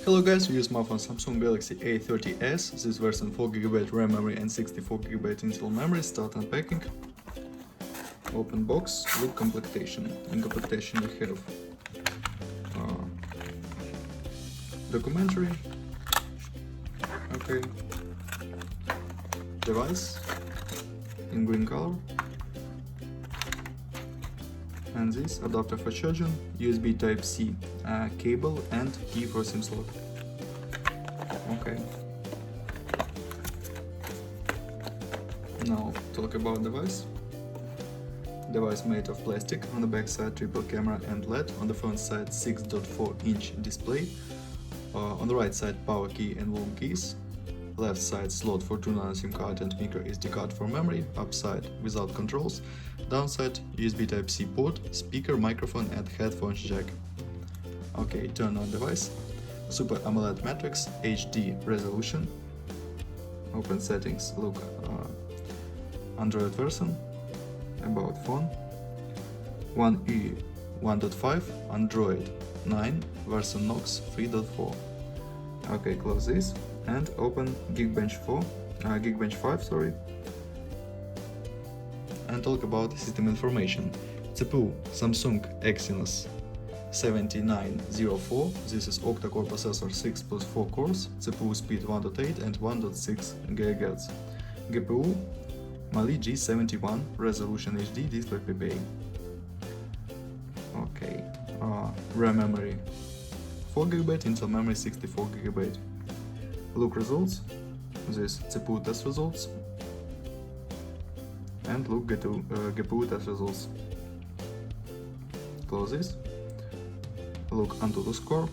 Hello guys, we use smartphone Samsung Galaxy A30s. This version 4GB RAM memory and 64GB internal memory. Start unpacking. Open box with complementation. In complementation we have documentary, okay, device in green color, and this adapter for charging, USB Type-C cable and key for SIM slot. Okay. Now talk about device. Device made of plastic, on the back side triple camera and LED, on the front side 6.4-inch display, on the right side power key and volume keys, left side slot for 2 nano SIM card and micro SD card for memory, upside without controls, downside USB Type-C port, speaker, microphone and headphones jack. Okay, turn on device. Super AMOLED Matrix, HD resolution. Open settings, look Android version, about phone, 1E 1.5, Android 9, version Knox 3.4. Okay, close this and open Geekbench 5, sorry, and talk about system information. CPU Samsung Exynos 7904. This is octa-core processor, 6 plus 4 cores. CPU speed 1.8 and 1.6 GHz. GPU Mali G71, resolution HD, display PPA. Okay, RAM memory 4GB, internal memory 64GB. Look results, this CPU test results, and look GPU test results. Close this, look Antutu score,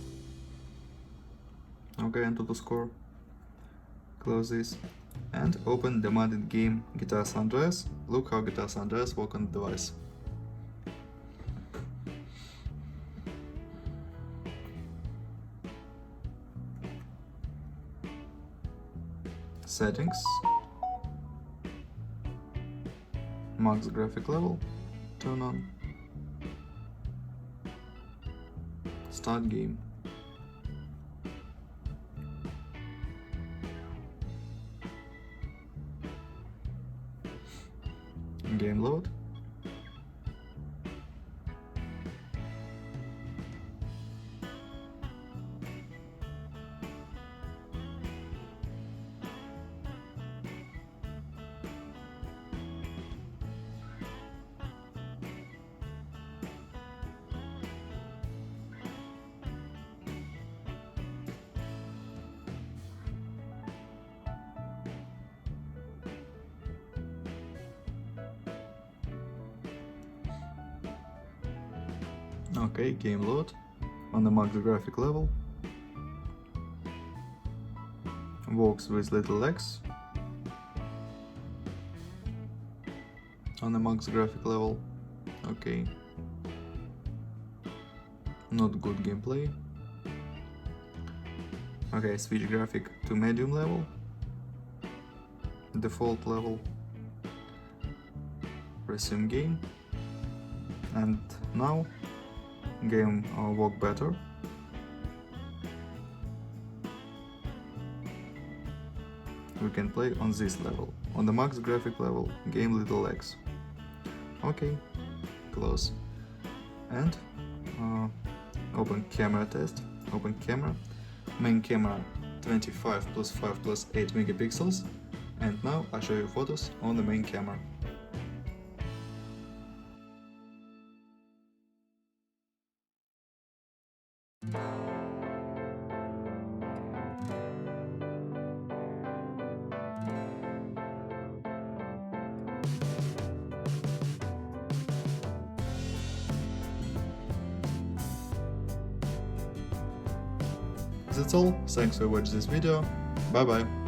okay, Antutu score, close this, and open the modded game Guitar San Andreas. Look how Guitar San Andreas work on the device. Settings, max graphic level, turn on, start game. Game load. Okay, game load on the max graphic level. Walks with little legs on the max graphic level. Okay, not good gameplay. Okay, switch graphic to medium level, default level, resume game, and now game work better. We can play on this level, on the max graphic level, game little legs. Okay, close, and open camera test, open camera, main camera 25 plus 5 plus 8 megapixels, and now I show you photos on the main camera. That's all, thanks for watching this video, bye bye.